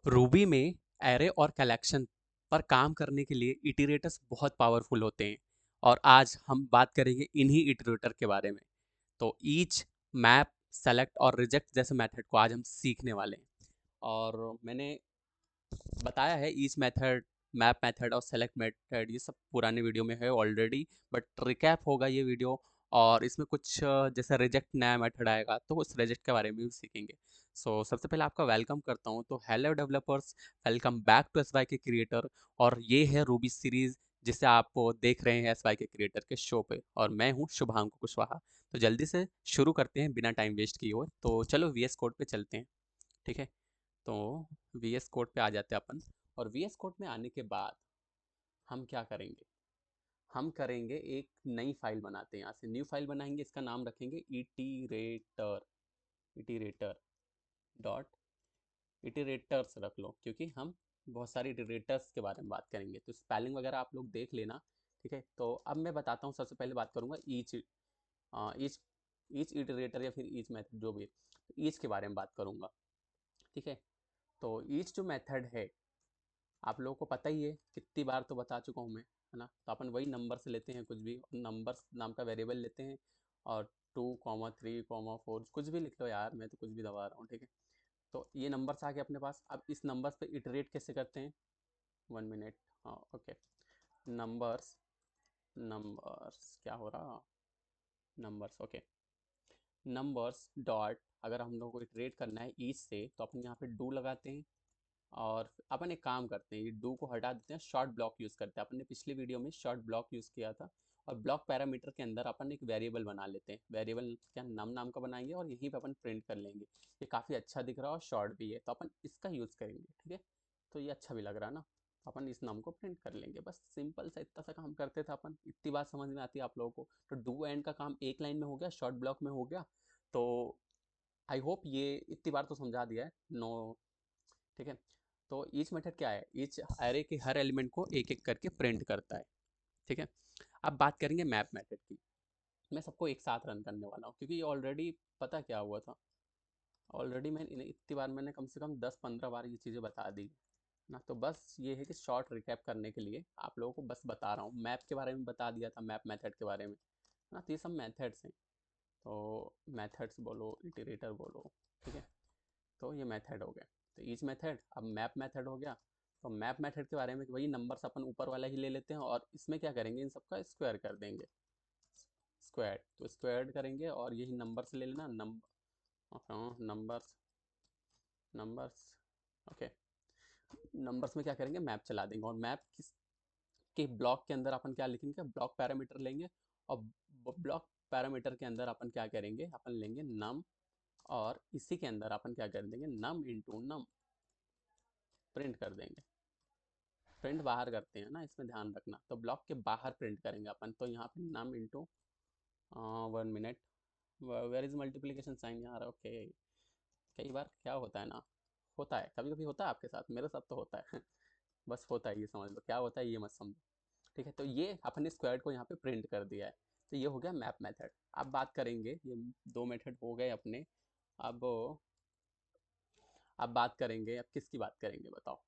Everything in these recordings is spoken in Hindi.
रूबी में एरे और कलेक्शन पर काम करने के लिए इटरेटर्स बहुत पावरफुल होते हैं और आज हम बात करेंगे इन्हीं इटरेटर के बारे में। तो ईच, मैप, सेलेक्ट और रिजेक्ट जैसे मेथड को आज हम सीखने वाले हैं। और मैंने बताया है ईच मेथड, मैप मेथड और सेलेक्ट मेथड, ये सब पुराने वीडियो में है ऑलरेडी, बट रिकैप होगा ये वीडियो। और इसमें कुछ जैसे रिजेक्ट नया मेथड आएगा तो उस रिजेक्ट के बारे में भी सीखेंगे। सबसे पहले आपका वेलकम करता हूँ। तो hello developers, welcome back to S Y K creator. और ये है रूबी सीरीज जिसे आप देख रहे हैं एस वाई के क्रिएटर के शो पे, और मैं हूँ शुभांकु कुशवाहा। तो जल्दी से शुरू करते हैं बिना टाइम वेस्ट किए हुए। तो चलो वीएस कोड पे चलते हैं। ठीक है, तो वीएस कोड पे आ जाते हैं अपन। और वीएस कोड में आने के बाद हम क्या करेंगे, हम करेंगे एक नई फाइल बनाते हैं। यहाँ से न्यू फाइल बनाएंगे, इसका नाम रखेंगे इटीरेटर। इटीरेटर डॉट इटीरेटर्स रख लो, क्योंकि हम बहुत सारी इटीरेटर्स के बारे में बात करेंगे, तो स्पेलिंग वगैरह आप लोग देख लेना। ठीक है, तो अब मैं बताता हूँ। सबसे पहले बात करूँगा ईच ईच ईच इटरेटर या फिर ईच मेथड, जो भी ईच के बारे में बात करूँगा। ठीक है, तो ईच जो मेथड है आप लोगों को पता ही है, कितनी बार तो बता चुका हूँ मैं, है ना। तो अपन वही नंबर से लेते हैं, कुछ भी नंबर्स नाम का वेरिएबल लेते हैं और 2, 3, 4 कुछ भी लिख लो यार, मैं तो कुछ भी दबा रहा हूँ। ठीक है, तो ये नंबर्स आ गए अपने पास। अब इस नंबर्स पे इटरेट कैसे करते हैं, 1 मिनट। हाँ ओके, नंबर्स, नंबर्स क्या हो रहा, नंबर्स ओके, नंबर्स डॉट, अगर हम लोग को इटरेट करना है ईच से तो अपन यहाँ पे डू लगाते हैं। और अपन एक काम करते हैं, ये डू को हटा देते हैं, शॉर्ट ब्लॉक यूज़ करते हैं। अपन ने पिछले वीडियो में शॉर्ट ब्लॉक यूज़ किया था। और ब्लॉक पैरामीटर के अंदर अपन एक वेरिएबल बना लेते हैं। वेरिएबल क्या, नम नाम का बनाएंगे और यहीं पे अपन प्रिंट कर लेंगे। ये काफ़ी अच्छा दिख रहा है और शॉर्ट भी है, तो अपन इसका यूज़ करेंगे। ठीक है, तो ये अच्छा भी लग रहा है ना। अपन इस नाम को प्रिंट कर लेंगे, बस सिंपल सा इतना सा काम करते थे अपन। इतनी बात समझ में आती है आप लोगों को। तो डू एंड का काम एक लाइन में हो गया, शॉर्ट ब्लॉक में हो गया। तो आई होप ये इतनी बार तो समझा दिया है। नो, ठीक है। तो ईच मेथड क्या है, ईच एरे के हर एलिमेंट को एक एक करके प्रिंट करता है। ठीक है, अब बात करेंगे मैप मेथड की। मैं सबको एक साथ रन करने वाला हूँ, क्योंकि ये ऑलरेडी पता क्या हुआ था। ऑलरेडी मैं इतनी बार मैंने कम से कम 10-15 बार ये चीज़ें बता दी ना। तो बस ये है कि शॉर्ट रिकैप करने के लिए आप लोगों को बस बता रहा हूँ। मैप के बारे में बता दिया था, मैप मेथड के बारे में ना। तो ये सब मेथड्स हैं, तो मेथड्स बोलो, इटरेटर बोलो। ठीक है, तो ये मेथड हो गया। तो ईच मेथड, अब मैप मेथड हो गया। तो मैप मेथड के बारे में वही नंबर्स अपन ऊपर वाला ही ले लेते हैं, और इसमें क्या करेंगे, इन सबका स्क्वायर कर देंगे। स्क्वायर, तो स्क्वायर करेंगे और यही नंबर्स ले लेना। Numbers, numbers okay. नंबर्स में क्या करेंगे, मैप चला देंगे। और मैप किस के ब्लॉक के अंदर अपन क्या लिखेंगे, ब्लॉक पैरामीटर लेंगे। और ब्लॉक पैरामीटर के अंदर अपन क्या करेंगे, अपन लेंगे नम। और इसी के अंदर अपन क्या कर देंगे, नम इंटू नम, प्रिंट कर देंगे। प्रिंट बाहर करते हैं ना, इसमें ध्यान रखना। तो ब्लॉक के बाहर प्रिंट करेंगे अपन। तो यहाँ पे नम into 1 minute, where is multiplication sign यार। ओके, कई बार क्या होता है ना, होता है कभी कभी, होता है आपके साथ, मेरे साथ तो होता है बस होता है, ये समझ लो। क्या होता है ये मत समझो। ठीक है, तो ये अपन ने स्क्वायर को यहाँ पे प्रिंट कर दिया है। तो ये हो गया मैप मेथड। अब बात करेंगे, ये दो मेथड हो गए अपने। अब अब बात करेंगे, अब किसकी बात करेंगे बताओ।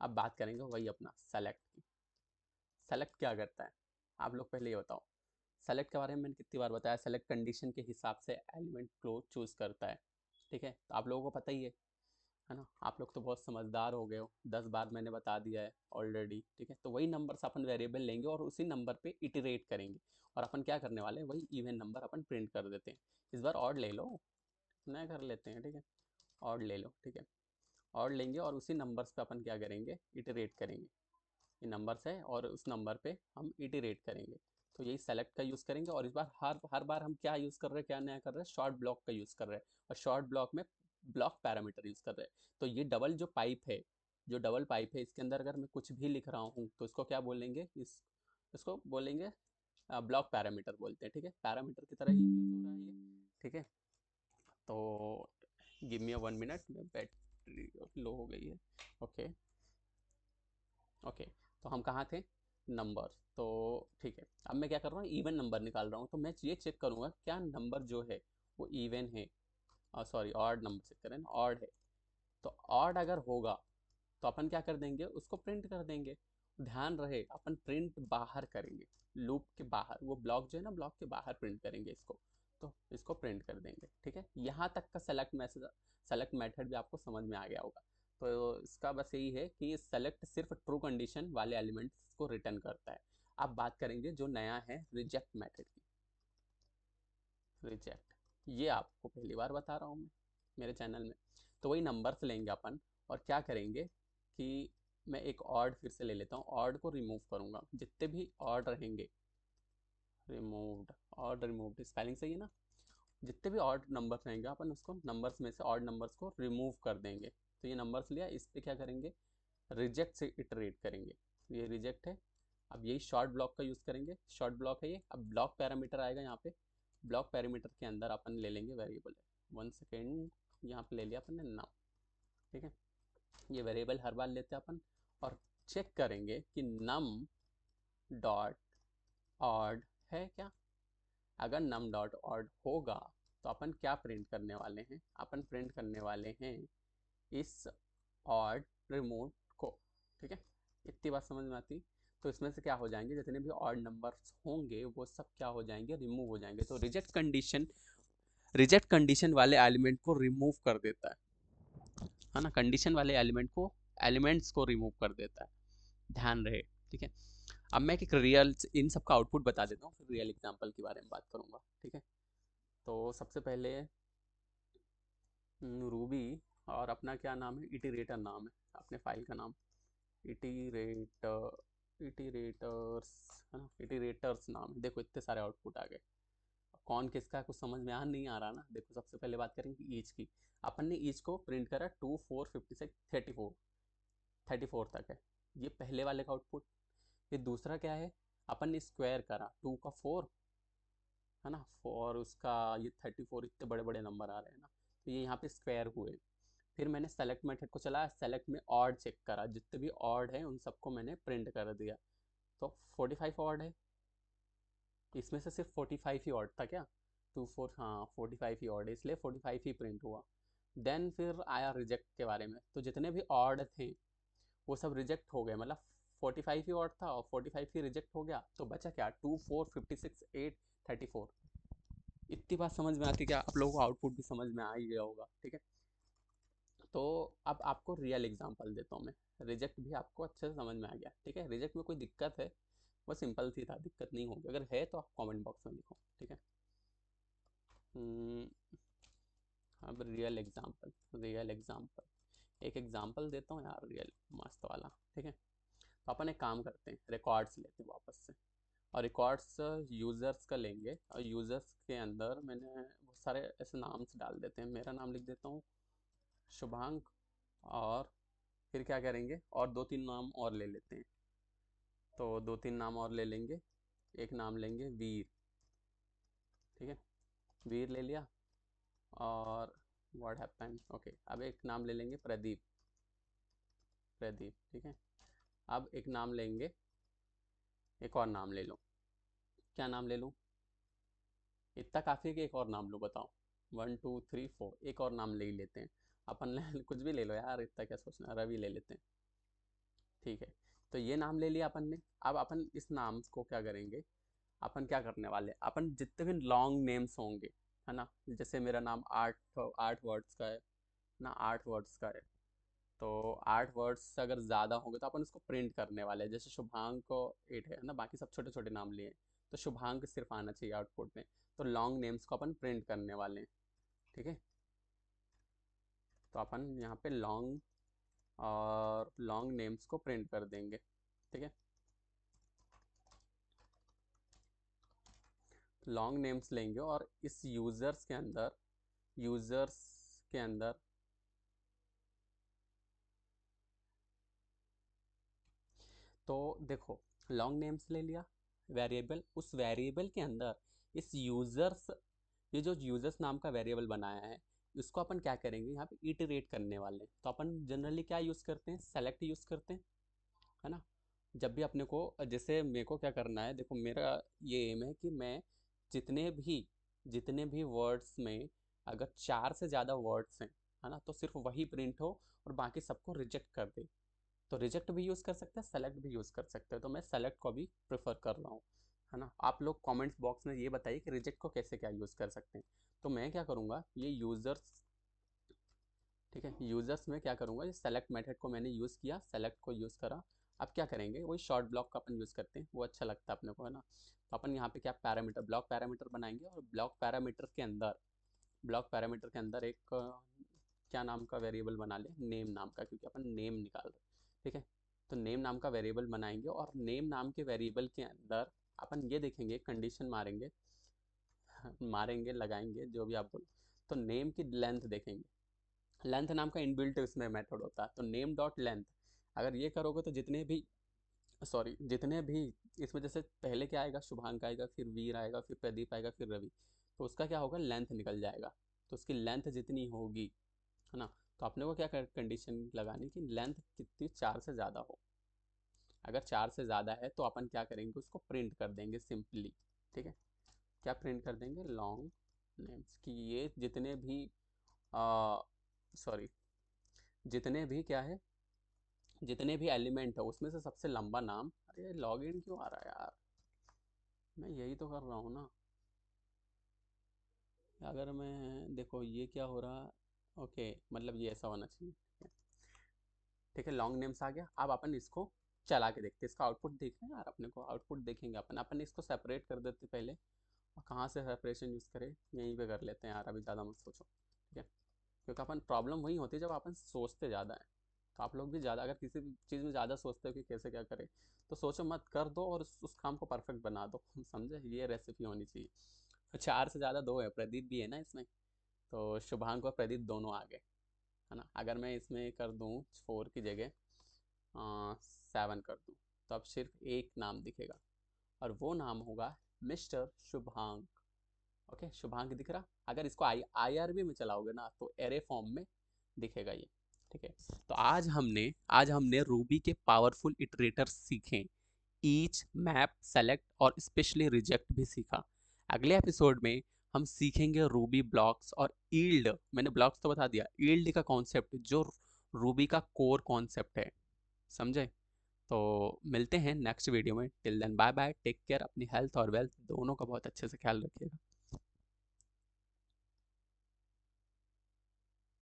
अब बात करेंगे वही अपना सेलेक्ट की। सेलेक्ट क्या करता है, आप लोग पहले ये बताओ। सेलेक्ट के बारे में मैंने कितनी बार बताया, सेलेक्ट कंडीशन के हिसाब से एलिमेंट को चूज करता है। ठीक है, तो आप लोगों को पता ही है ना। आप लोग तो बहुत समझदार हो गए हो, 10 बार मैंने बता दिया है ऑलरेडी। ठीक है, तो वही नंबर अपन वेरिएबल लेंगे और उसी नंबर पे इटरेट करेंगे। और अपन क्या करने वाले हैं, वही इवन नंबर अपन प्रिंट कर देते हैं। इस बार ऑड ले लो, नया कर लेते हैं। ठीक है, ऑड ले लो। ठीक है, ऑड लेंगे और उसी नंबर्स पे अपन क्या करेंगे, इटरेट करेंगे। ये नंबर्स है और उस नंबर पे हम इटरेट करेंगे। तो यही सेलेक्ट का यूज़ करेंगे। और इस बार हर हर बार हम क्या यूज़ कर रहे हैं, क्या नया कर रहे हैं, शॉर्ट ब्लॉक का यूज़ कर रहे हैं। और शॉर्ट ब्लॉक में ब्लॉक पैरामीटर यूज़ कर रहे हैं। तो ये डबल जो पाइप है, जो डबल पाइप है, इसके अंदर अगर मैं कुछ भी लिख रहा हूँ तो इसको क्या बोलेंगे, इसको बोलेंगे ब्लॉक पैरामीटर बोलते हैं। ठीक है, पैरामीटर की तरह ही यूज़ हो रहा है ये। ठीक है, तो give me 1 minute, battery low हो गई है। ओके ओके, तो हम कहाँ थे, नंबर। तो ठीक है, अब मैं क्या कर रहा हूँ, इवन नंबर निकाल रहा हूँ। तो मैं ये चेक करूँगा क्या नंबर जो है वो इवन है, सॉरी ऑड नंबर चेक करें, ऑड है। तो ऑड अगर होगा तो अपन क्या कर देंगे, उसको प्रिंट कर देंगे। ध्यान रहे अपन प्रिंट बाहर करेंगे, लूप के बाहर, वो ब्लॉक जो है ना, ब्लॉक के बाहर प्रिंट करेंगे इसको। तो इसको प्रिंट कर देंगे, ठीक है। यहाँ तक का सेलेक्ट मेथड भी आपको समझ में आ गया होगा। तो इसका बस यही है कि सेलेक्ट सिर्फ ट्रू कंडीशन वाले एलिमेंट्स को रिटर्न करता है। अब बात करेंगे जो नया है रिजेक्ट मेथड की। रिजेक्ट, ये आपको पहली बार बता रहा हूँ मैं मेरे चैनल में। तो वही नंबर्स लेंगे अपन, और क्या करेंगे कि मैं एक ऑड फिर से ले लेता हूँ, ऑड को रिमूव करूँगा, जितने भी ऑड रहेंगे, रिमूव्ड, ऑड रिमूव्ड, स्पेलिंग सही है ना। जितने भी ऑड नंबर्स रहेंगे अपन उसको नंबर्स में से ऑड नंबर्स को रिमूव कर देंगे। तो ये नंबर्स लिया, इस पर क्या करेंगे, रिजेक्ट से इटरेट करेंगे। ये रिजेक्ट है। अब यही शॉर्ट ब्लॉक का यूज़ करेंगे, शॉर्ट ब्लॉक है ये। अब ब्लॉक पैरामीटर आएगा यहाँ पे, ब्लॉक पैरामीटर के अंदर अपन ले लेंगे वेरिएबल है, 1 सेकेंड, यहाँ पे ले लिया अपन ने नाम, ठीक है। ये वेरिएबल हर बार लेते हैं अपन, और चेक करेंगे कि नम डॉट ऑड है क्या। अगर num डॉट ऑड होगा तो अपन क्या प्रिंट करने वाले हैं, अपन प्रिंट करने वाले हैं इस ऑड रिमूव को, ठीक है। इतनी बात समझ में आती। तो इसमें से क्या हो जाएंगे, जितने भी ऑड नंबर्स होंगे वो सब क्या हो जाएंगे, रिमूव हो जाएंगे। तो रिजेक्ट कंडीशन वाले एलिमेंट को रिमूव कर देता है ना, कंडीशन वाले एलिमेंट्स को रिमूव कर देता है, ध्यान रहे, ठीक है। अब मैं एक रियल इन सब का आउटपुट बता देता हूँ, फिर रियल एग्जांपल के बारे में बात करूँगा, ठीक है। तो सबसे पहले रूबी, और अपना क्या नाम है, इटीरेटर नाम है अपने फाइल का नाम, इटीरेटर्स है ना, इटीरेटर्स नाम है। देखो इतने सारे आउटपुट आ गए, कौन किसका कुछ समझ में आ नहीं आ रहा ना। देखो सबसे पहले बात करेंगे ईच की। अपन ने ईच को प्रिंट करा 2 4 56 34 तक है, ये पहले वाले का आउटपुट। फिर दूसरा क्या है, अपन ने स्क्वायर करा 2 का 4 है ना, और उसका ये 34, इतने बड़े बड़े नंबर आ रहे हैं ना, तो ये यहाँ पे स्क्वायर हुए। फिर मैंने सेलेक्ट मेथड को चलाया, सेलेक्ट में ऑड चेक करा, जितने भी ऑड है उन सबको मैंने प्रिंट कर दिया। तो 45 ऑड है, इसमें से सिर्फ 45 ही ऑड था क्या, 2 4, हाँ 45 ही ऑड है, इसलिए 45 ही प्रिंट हुआ। देन फिर आया रिजेक्ट के बारे में, तो जितने भी ऑड थे वो सब रिजेक्ट हो गए, मतलब 45 ही ऑड था और 45 ही रिजेक्ट हो गया, तो बचा क्या, 2 4 56 8 34। इतनी बात समझ में आती क्या, आप लोगों को आउटपुट भी समझ में आ ही गया होगा, ठीक है। तो अब आपको रियल एग्जांपल देता हूँ मैं, रिजेक्ट भी आपको अच्छे से समझ में आ गया, ठीक है। रिजेक्ट में कोई दिक्कत है, वो सिंपल सी था, दिक्कत नहीं होगी, अगर है तो आप कमेंट बॉक्स में लिखो, ठीक है। अब रियल एग्जांपल एक एग्जांपल देता हूँ यार, रियल मस्त वाला, ठीक है। तो अपन एक काम करते हैं, रिकॉर्ड्स लेते हैं वापस से, और रिकॉर्ड्स यूज़र्स का लेंगे, और यूज़र्स के अंदर मैंने बहुत सारे ऐसे नाम्स डाल देते हैं। मेरा नाम लिख देता हूँ शुभांक, और फिर क्या करेंगे, और 2 3 नाम और ले लेते हैं। तो 2 3 नाम और ले लेंगे, एक नाम लेंगे वीर, ठीक है, वीर ले लिया। और व्हाट हैपेंड, ओके, अब एक नाम ले लेंगे प्रदीप, ठीक है। अब एक नाम लेंगे, एक और नाम ले लो, क्या नाम ले लूँ, इतना काफ़ी है कि एक और नाम लो, बताओ, 1 2 3 4, एक और नाम ले ही लेते हैं अपन कुछ भी ले लो यार, इतना क्या सोचना, रवि ले लेते हैं, ठीक है। तो ये नाम ले लिया अपन ने। अब अपन इस नाम को क्या करेंगे, अपन क्या करने वाले, अपन जितने भी लॉन्ग नेम्स होंगे, है ना, जैसे मेरा नाम 8 वर्ड्स का है ना, 8 वर्ड्स का है, तो 8 वर्ड्स से अगर ज़्यादा होंगे तो अपन उसको प्रिंट करने वाले हैं। जैसे शुभांक को 8 है ना, बाकी सब छोटे छोटे नाम लिए हैं, तो शुभांक सिर्फ आना चाहिए आउटपुट में। तो लॉन्ग नेम्स को अपन प्रिंट करने वाले हैं, ठीक है। तो अपन यहाँ पे लॉन्ग नेम्स को प्रिंट कर देंगे, ठीक है। लॉन्ग नेम्स लेंगे, और इस यूज़र्स के अंदर तो देखो, लॉन्ग नेम्स ले लिया वेरिएबल, उस वेरिएबल के अंदर इस यूज़र्स, ये जो यूज़र्स नाम का वेरिएबल बनाया है, इसको अपन क्या करेंगे, यहाँ पे इटरेट करने वाले हैं। तो अपन जनरली क्या यूज़ करते हैं, सेलेक्ट यूज़ करते हैं, है ना। जब भी अपने को, जैसे मेरे को क्या करना है, देखो मेरा ये एम है कि मैं जितने भी वर्ड्स में अगर 4 से ज़्यादा वर्ड्स हैं, है ना, तो सिर्फ वही प्रिंट हो और बाकी सबको रिजेक्ट कर दे। तो रिजेक्ट भी यूज़ कर सकते हैं, सेलेक्ट भी यूज़ कर सकते हैं, तो मैं सेलेक्ट को भी प्रेफर कर रहा हूँ, है ना। आप लोग कमेंट्स बॉक्स में ये बताइए कि रिजेक्ट को कैसे क्या यूज़ कर सकते हैं। तो मैं क्या करूँगा, ये यूज़र्स, ठीक है, यूज़र्स में क्या करूँगा, ये सेलेक्ट मेथड को मैंने यूज़ किया, सेलेक्ट को यूज़ करा। अब क्या करेंगे, वही शॉर्ट ब्लॉक का अपन यूज़ करते हैं, वो अच्छा लगता है अपने को, है ना। तो अपन यहाँ पे क्या पैरामीटर, ब्लॉक पैरामीटर बनाएंगे, और ब्लॉक पैरामीटर के अंदर एक क्या नाम का वेरिएबल बना ले, नेम नाम का, क्योंकि अपन नेम निकाल रहे हैं, ठीक है। तो नेम नाम का वेरिएबल बनाएंगे, और नेम नाम के वेरिएबल के अंदर अपन ये देखेंगे, कंडीशन मारेंगे मारेंगे लगाएंगे जो भी आप बोलो। तो नेम की लेंथ देखेंगे, लेंथ नाम का इनबिल्ट इसमें मेथड होता है, तो नेम डॉट लेंथ अगर ये करोगे तो जितने भी इसमें, जैसे पहले क्या आएगा, शुभांक आएगा, फिर वीर आएगा, फिर प्रदीप आएगा, फिर रवि, तो उसका क्या होगा, लेंथ निकल जाएगा। तो उसकी लेंथ जितनी होगी, है ना, तो अपने को क्या कंडीशन लगानी कि लेंथ कितनी, 4 से ज़्यादा हो। अगर 4 से ज़्यादा है तो अपन क्या करेंगे, उसको प्रिंट कर देंगे सिंपली, ठीक है। क्या प्रिंट कर देंगे, लॉन्ग नेम्स की ये जितने भी सॉरी जितने भी क्या है, जितने भी एलिमेंट है उसमें से सबसे लंबा नाम। अरे लॉगिन क्यों आ रहा है यार, मैं यही तो कर रहा हूँ ना। अगर मैं देखो ये क्या हो रहा, ओके, मतलब ये ऐसा होना चाहिए, ठीक है। लॉन्ग नेम्स आ गया। अब अपन इसको चला के देखते हैं, इसका आउटपुट देख रहे हैं यार, अपने को आउटपुट देखेंगे अपन। अपन इसको सेपरेट कर देते पहले, और कहाँ से सेपरेशन यूज़ करें, यहीं पे कर लेते हैं यार, अभी ज़्यादा मत सोचो, ठीक है। क्योंकि अपन प्रॉब्लम वही होती है जब अपन सोचते ज़्यादा है। तो आप लोग भी ज़्यादा, अगर किसी भी चीज़ में ज़्यादा सोचते हो कि कैसे क्या करें, तो सोचो मत, कर दो और उस काम को परफेक्ट बना दो समझे, ये रेसिपी होनी चाहिए। तो 4 से ज़्यादा 2 है, प्रदीप भी है ना इसमें, तो शुभांक और प्रदीप दोनों आ गए, है ना। अगर मैं इसमें कर दूँ 4 की जगह 7 कर दूँ, तो अब सिर्फ एक नाम दिखेगा, और वो नाम होगा मिस्टर शुभांक। ओके, शुभांक दिख रहा। अगर इसको IRB में चलाओगे ना, तो एरे फॉर्म में दिखेगा ये, ठीक है। तो आज हमने रूबी के पावरफुल इटरेटर सीखे, ईच, मैप, सेलेक्ट और स्पेशली रिजेक्ट भी सीखा। अगले एपिसोड में हम सीखेंगे रूबी ब्लॉक्स और ईल्ड। मैंने ब्लॉक्स तो बता दिया, ईल्ड का कॉन्सेप्ट जो रूबी का कोर कॉन्सेप्ट है, समझे। तो मिलते हैं नेक्स्ट वीडियो में, till then bye bye, take care, अपनी हेल्थ और वेल्थ दोनों का बहुत अच्छे से ख्याल रखिएगा।